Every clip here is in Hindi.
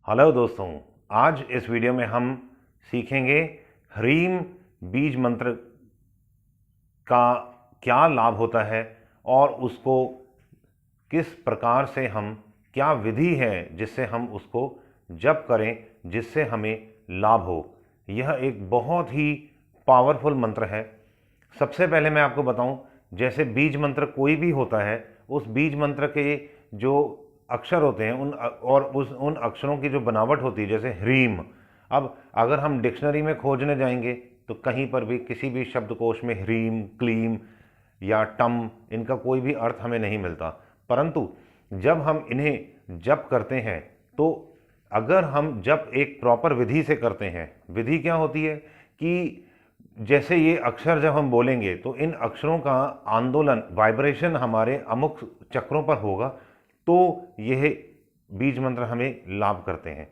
हेलो दोस्तों, आज इस वीडियो में हम सीखेंगे ह्रीम बीज मंत्र का क्या लाभ होता है और उसको किस प्रकार से हम, क्या विधि है जिससे हम उसको जप करें जिससे हमें लाभ हो। यह एक बहुत ही पावरफुल मंत्र है। सबसे पहले मैं आपको बताऊं, जैसे बीज मंत्र कोई भी होता है, उस बीज मंत्र के जो अक्षर होते हैं उन अक्षरों की जो बनावट होती है, जैसे ह्रीम। अब अगर हम डिक्शनरी में खोजने जाएंगे तो कहीं पर भी किसी भी शब्दकोश में ह्रीम, क्लीम या टम, इनका कोई भी अर्थ हमें नहीं मिलता। परंतु जब हम इन्हें जप करते हैं तो अगर हम जप एक प्रॉपर विधि से करते हैं, विधि क्या होती है कि जैसे ये अक्षर जब हम बोलेंगे तो इन अक्षरों का आंदोलन, वाइब्रेशन हमारे अमुक चक्रों पर होगा, तो यह बीज मंत्र हमें लाभ करते हैं।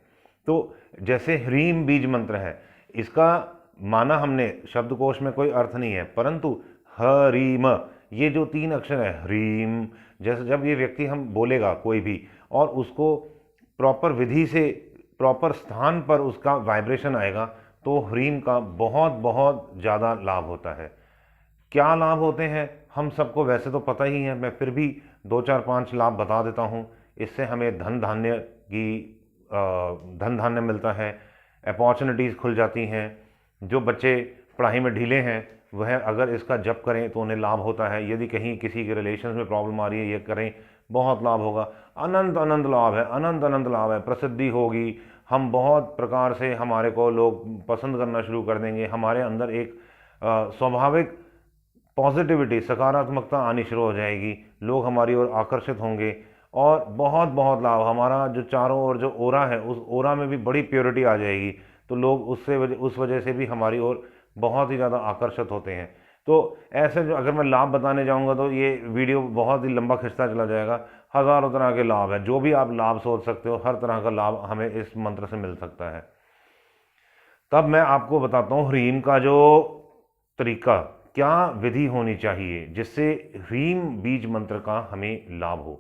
तो जैसे ह्रीम बीज मंत्र है, इसका माना हमने शब्दकोश में कोई अर्थ नहीं है, परंतु हरीम, ये जो 3 अक्षर है ह्रीम, जैसे जब ये व्यक्ति हम बोलेगा कोई भी और उसको प्रॉपर विधि से प्रॉपर स्थान पर उसका वाइब्रेशन आएगा, तो ह्रीम का बहुत बहुत ज़्यादा लाभ होता है। क्या लाभ होते हैं हम सबको वैसे तो पता ही है, मैं फिर भी 2 4 5 लाभ बता देता हूँ। इससे हमें धन धान्य मिलता है, अपॉर्चुनिटीज़ खुल जाती हैं। जो बच्चे पढ़ाई में ढीले हैं वह अगर इसका जप करें तो उन्हें लाभ होता है। यदि कहीं किसी के रिलेशन में प्रॉब्लम आ रही है, ये करें, बहुत लाभ होगा। अनंत अनंत लाभ है, अनंत अनंत लाभ है। प्रसिद्धि होगी, हम बहुत प्रकार से, हमारे को लोग पसंद करना शुरू कर देंगे, हमारे अंदर एक स्वाभाविक पॉजिटिविटी, सकारात्मकता आनी शुरू हो जाएगी, लोग हमारी ओर आकर्षित होंगे और बहुत बहुत लाभ। हमारा जो चारों ओर जो ओरा है, उस ओरा में भी बड़ी प्योरिटी आ जाएगी, तो लोग उस वजह से भी हमारी ओर बहुत ही ज़्यादा आकर्षित होते हैं। तो ऐसे जो अगर मैं लाभ बताने जाऊंगा तो ये वीडियो बहुत ही लंबा खिंचता चला जाएगा। हज़ारों तरह के लाभ है, जो भी आप लाभ सोच सकते हो, हर तरह का लाभ हमें इस मंत्र से मिल सकता है। तब मैं आपको बताता हूँ ह्रीम का जो तरीका, क्या विधि होनी चाहिए जिससे ह्रीम बीज मंत्र का हमें लाभ हो।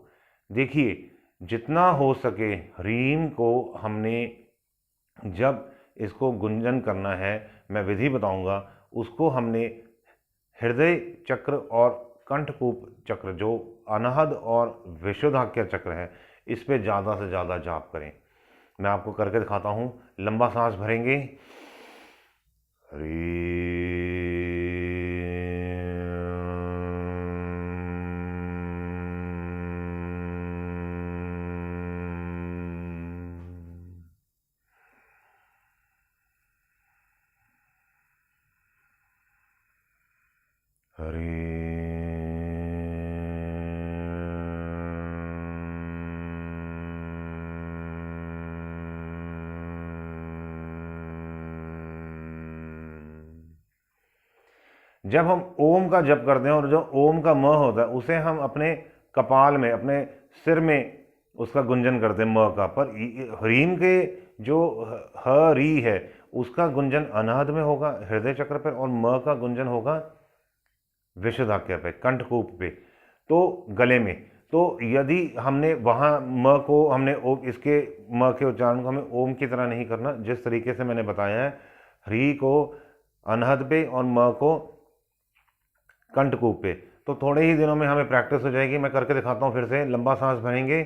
देखिए, जितना हो सके ह्रीम को हमने, जब इसको गुंजन करना है, मैं विधि बताऊंगा, उसको हमने हृदय चक्र और कंठकूप चक्र, जो अनहद और विशुद्धाक्य चक्र है, इस पे ज़्यादा से ज़्यादा जाप करें। मैं आपको करके दिखाता हूँ। लंबा सांस भरेंगे, हरी। जब हम ओम का जप करते हैं और जो ओम का म होता है उसे हम अपने कपाल में, अपने सिर में उसका गुंजन करते हैं, म का। पर ह्रीम के जो हरी है उसका गुंजन अनहद में होगा, हृदय चक्र पर, और म का गुंजन होगा विशुद्धाक्य पे, कंठकूप पे, तो गले में। तो यदि हमने वहाँ म को, हमने ओम, इसके म के उच्चारण को हमें ओम की तरह नहीं करना, जिस तरीके से मैंने बताया है, ह्री को अनहद पे और म को कंठकूप पे। तो थोड़े ही दिनों में हमें प्रैक्टिस हो जाएगी। मैं करके दिखाता हूँ फिर से। लंबा सांस भरेंगे,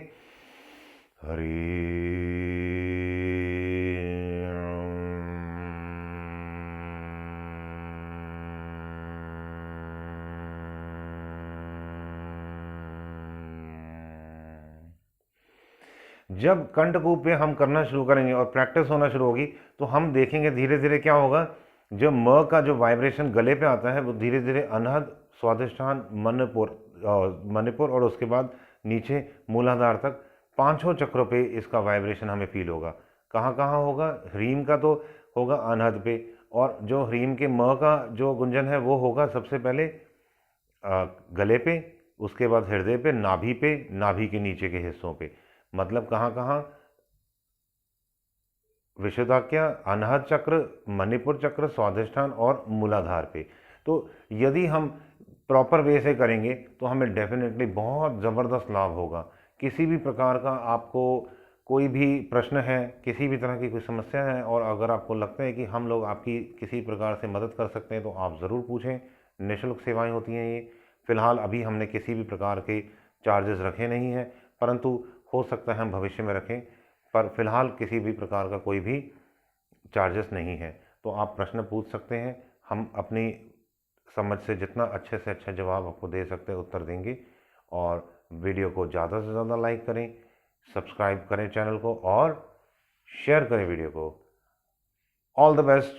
हरी। जब कंठकूप पे हम करना शुरू करेंगे और प्रैक्टिस होना शुरू होगी तो हम देखेंगे धीरे धीरे क्या होगा, जो म का जो वाइब्रेशन गले पे आता है वो धीरे धीरे अनहद, स्वादिष्ठान, मणिपुर और उसके बाद नीचे मूलाधार तक, 5 चक्रों पे इसका वाइब्रेशन हमें फील होगा। कहाँ कहाँ होगा? ह्रीम का तो होगा अनहद पे, और जो ह्रीम के म का जो गुंजन है वो होगा सबसे पहले गले पे, उसके बाद हृदय पे, नाभि पे, नाभि के नीचे के हिस्सों पे। मतलब कहाँ कहाँ? विशुद्धाक्य, अनहद चक्र, मणिपुर चक्र, स्वाधिष्ठान और मूलाधार पे। तो यदि हम प्रॉपर वे से करेंगे तो हमें डेफिनेटली बहुत ज़बरदस्त लाभ होगा। किसी भी प्रकार का आपको कोई भी प्रश्न है, किसी भी तरह की कोई समस्या है और अगर आपको लगता है कि हम लोग आपकी किसी प्रकार से मदद कर सकते हैं तो आप ज़रूर पूछें। निःशुल्क सेवाएं होती हैं ये। फ़िलहाल अभी हमने किसी भी प्रकार के चार्जेस रखे नहीं हैं, परंतु हो सकता है हम भविष्य में रखें, पर फ़िलहाल किसी भी प्रकार का कोई भी चार्जेस नहीं है। तो आप प्रश्न पूछ सकते हैं, हम अपनी समझ से जितना अच्छे से अच्छा जवाब आपको दे सकते हैं उत्तर देंगे। और वीडियो को ज़्यादा से ज़्यादा लाइक करें, सब्सक्राइब करें चैनल को और शेयर करें वीडियो को। All the best.